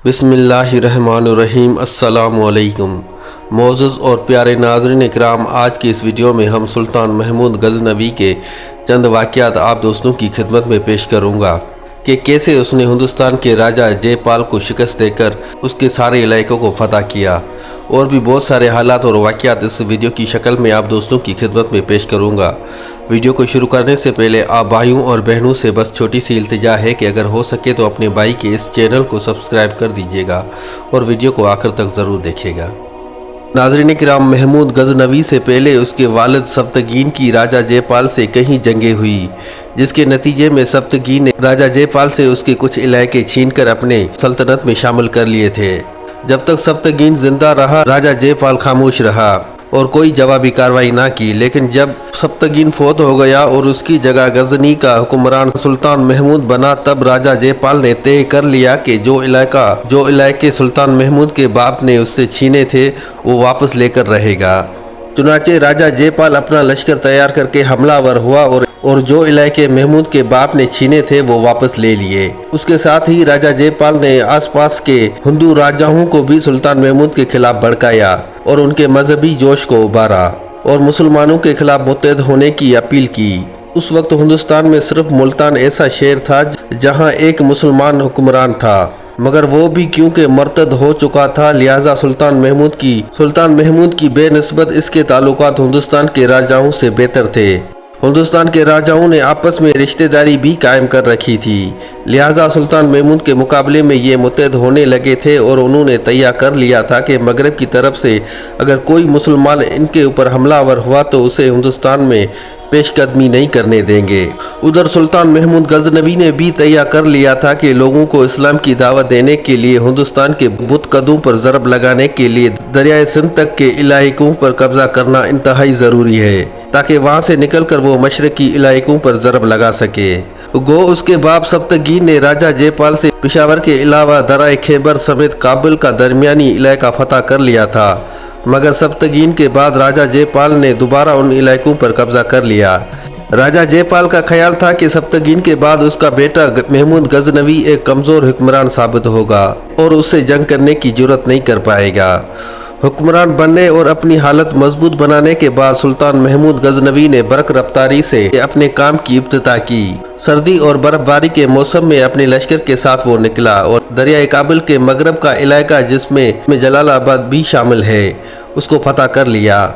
بسم اللہ الرحمن الرحیم۔ السلام علیکم معزز اور پیارے ناظرین اکرام، آج کی اس ویڈیو میں ہم سلطان محمود غزنوی کے چند واقعات آپ دوستوں کی خدمت میں پیش کروں گا کہ کیسے اس نے ہندوستان کے راجہ جے پال کو شکست دے کر اس کے سارے علاقوں کو فتح کیا، اور بھی بہت سارے حالات اور واقعات اس ویڈیو کی شکل میں آپ دوستوں کی خدمت میں پیش کروں گا۔ ویڈیو کو شروع کرنے سے پہلے آپ بھائیوں اور بہنوں سے بس چھوٹی سی التجا ہے کہ اگر ہو سکے تو اپنے بھائی کے اس چینل کو سبسکرائب کر دیجیے گا اور ویڈیو کو آخر تک ضرور دیکھیے گا۔ ناظرین کرام، محمود غزنوی سے پہلے اس کے والد سپتگین کی راجہ جے پال سے کئی جنگیں ہوئی، جس کے نتیجے میں سپتگین نے راجہ جے پال سے اس کے کچھ علاقے چھین کر اپنے سلطنت میں شامل کر لیے تھے۔ جب تک سپتگین زندہ رہا، راجہ جے پال خاموش رہا اور کوئی جوابی کارروائی نہ کی، لیکن جب سپتگین فوت ہو گیا اور اس کی جگہ غزنی کا حکمران سلطان محمود بنا، تب راجہ جے پال نے طے کر لیا کہ جو علاقے سلطان محمود کے باپ نے اس سے چھینے تھے وہ واپس لے کر رہے گا۔ چنانچہ راجہ جے پال اپنا لشکر تیار کر کے حملہ آور ہوا اور جو علاقے محمود کے باپ نے چھینے تھے وہ واپس لے لیے۔ اس کے ساتھ ہی راجہ جے پال نے آس پاس کے ہندو راجاؤں کو بھی سلطان محمود کے خلاف بھڑکایا اور ان کے مذہبی جوش کو ابھارا اور مسلمانوں کے خلاف متحد ہونے کی اپیل کی۔ اس وقت ہندوستان میں صرف ملتان ایسا شہر تھا جہاں ایک مسلمان حکمران تھا، مگر وہ بھی کیونکہ مرتد ہو چکا تھا، لہٰذا سلطان محمود کی بے نسبت اس کے تعلقات ہندوستان کے راجاؤں سے بہتر تھے۔ ہندوستان کے راجاؤں نے آپس میں رشتہ داری بھی قائم کر رکھی تھی، لہٰذا سلطان محمود کے مقابلے میں یہ متحد ہونے لگے تھے اور انہوں نے طے کر لیا تھا کہ مغرب کی طرف سے اگر کوئی مسلمان ان کے اوپر حملہ آور ہوا تو اسے ہندوستان میں پیش قدمی نہیں کرنے دیں گے۔ ادھر سلطان محمود غزنوی نے بھی طے کر لیا تھا کہ لوگوں کو اسلام کی دعوت دینے کے لیے ہندوستان کے بت قدوں پر ضرب لگانے کے لیے دریائے سندھ تک کے علاقوں پر قبضہ کرنا انتہائی ضروری ہے، تاکہ وہاں سے نکل کر وہ مشرقی علاقوں پر ضرب لگا سکے۔ گو اس کے باپ سپتگین نے راجہ جے پال سے پشاور کے علاوہ درائے خیبر سمیت کابل کا درمیانی علاقہ فتح کر لیا تھا، مگر سپتگین کے بعد راجہ جے پال نے دوبارہ ان علاقوں پر قبضہ کر لیا۔ راجہ جے پال کا خیال تھا کہ سپتگین کے بعد اس کا بیٹا محمود غزنوی ایک کمزور حکمران ثابت ہوگا اور اس سے جنگ کرنے کی جرات نہیں کر پائے گا۔ حکمران بننے اور اپنی حالت مضبوط بنانے کے بعد سلطان محمود غزنوی نے برق رفتاری سے اپنے کام کی ابتدا کی۔ سردی اور برف باری کے موسم میں اپنے لشکر کے ساتھ وہ نکلا اور دریائے کابل کے مغرب کا علاقہ، جس میں جلال آباد بھی شامل ہے، اس کو فتح کر لیا۔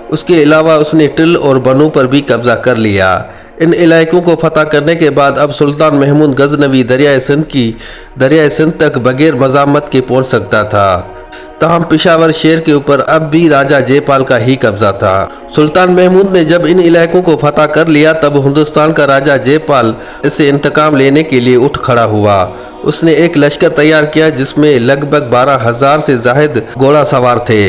اس کے علاوہ اس نے ٹل اور بنوں پر بھی قبضہ کر لیا۔ ان علاقوں کو فتح کرنے کے بعد اب سلطان محمود غزنوی دریائے سندھ تک بغیر مزاحمت کے پہنچ سکتا تھا، تاہم پشاور شہر کے اوپر اب بھی راجہ جے پال کا ہی قبضہ تھا۔ سلطان محمود نے جب ان علاقوں کو فتح کر لیا، تب ہندوستان کا راجہ جے پال اس سے انتقام لینے کے لیے اٹھ کھڑا ہوا۔ اس نے ایک لشکر تیار کیا جس میں لگ بھگ 12,000 سے زائد گھوڑا سوار تھے،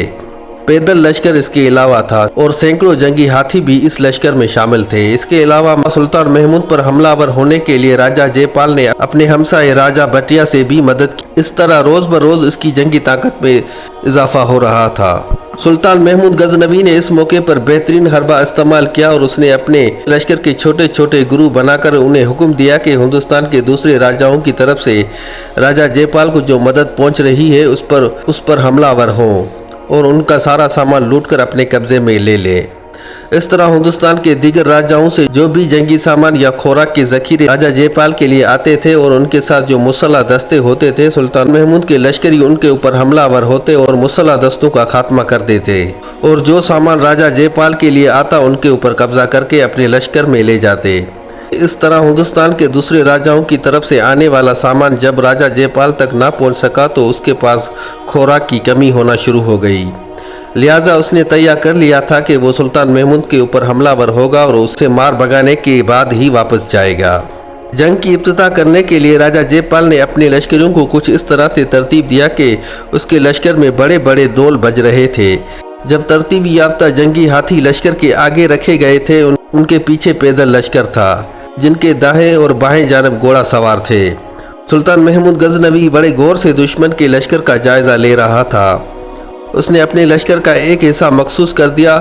پیدل لشکر اس کے علاوہ تھا اور سینکڑوں جنگی ہاتھی بھی اس لشکر میں شامل تھے۔ اس کے علاوہ سلطان محمود پر حملہ آور ہونے کے لیے راجہ جے پال نے اپنے ہمسائے راجہ بھٹیا سے بھی مدد کی۔ اس طرح روز بروز اس کی جنگی طاقت میں اضافہ ہو رہا تھا۔ سلطان محمود غزنوی نے اس موقع پر بہترین حربہ استعمال کیا اور اس نے اپنے لشکر کے چھوٹے چھوٹے گروہ بنا کر انہیں حکم دیا کہ ہندوستان کے دوسرے راجاؤں کی طرف سے راجہ جے پال کو جو مدد پہنچ رہی ہے اس پر حملہ آور ہوں اور ان کا سارا سامان لوٹ کر اپنے قبضے میں لے لے۔ اس طرح ہندوستان کے دیگر راجاؤں سے جو بھی جنگی سامان یا خوراک کے ذخیرے راجہ جے پال کے لیے آتے تھے اور ان کے ساتھ جو مسلح دستے ہوتے تھے، سلطان محمود کے لشکری ان کے اوپر حملہ آور ہوتے اور مسلح دستوں کا خاتمہ کر دیتے، اور جو سامان راجہ جے پال کے لیے آتا ان کے اوپر قبضہ کر کے اپنے لشکر میں لے جاتے۔ اس طرح ہندوستان کے دوسرے راجاؤں کی طرف سے آنے والا سامان جب راجہ جے پال تک نہ پہنچ سکا تو اس کے پاس خوراک کی کمی ہونا شروع ہو گئی، لہٰذا اس نے طے کر لیا تھا کہ وہ سلطان محمود کے اوپر حملہ آور ہوگا اور اس سے مار بھگانے کے بعد ہی واپس جائے گا۔ جنگ کی ابتدا کرنے کے لیے راجہ جے پال نے اپنے لشکریوں کو کچھ اس طرح سے ترتیب دیا کہ اس کے لشکر میں بڑے بڑے دول بج رہے تھے۔ جب ترتیب یافتہ جنگی ہاتھی لشکر کے آگے رکھے گئے تھے، ان کے پیچھے پیدل لشکر تھا جن کے دائیں اور بائیں جانب گھوڑا سوار تھے۔ سلطان محمود غزنوی بڑے غور سے دشمن کے لشکر کا جائزہ لے رہا تھا۔ اس نے اپنے لشکر کا ایک حصہ مخصوص کر دیا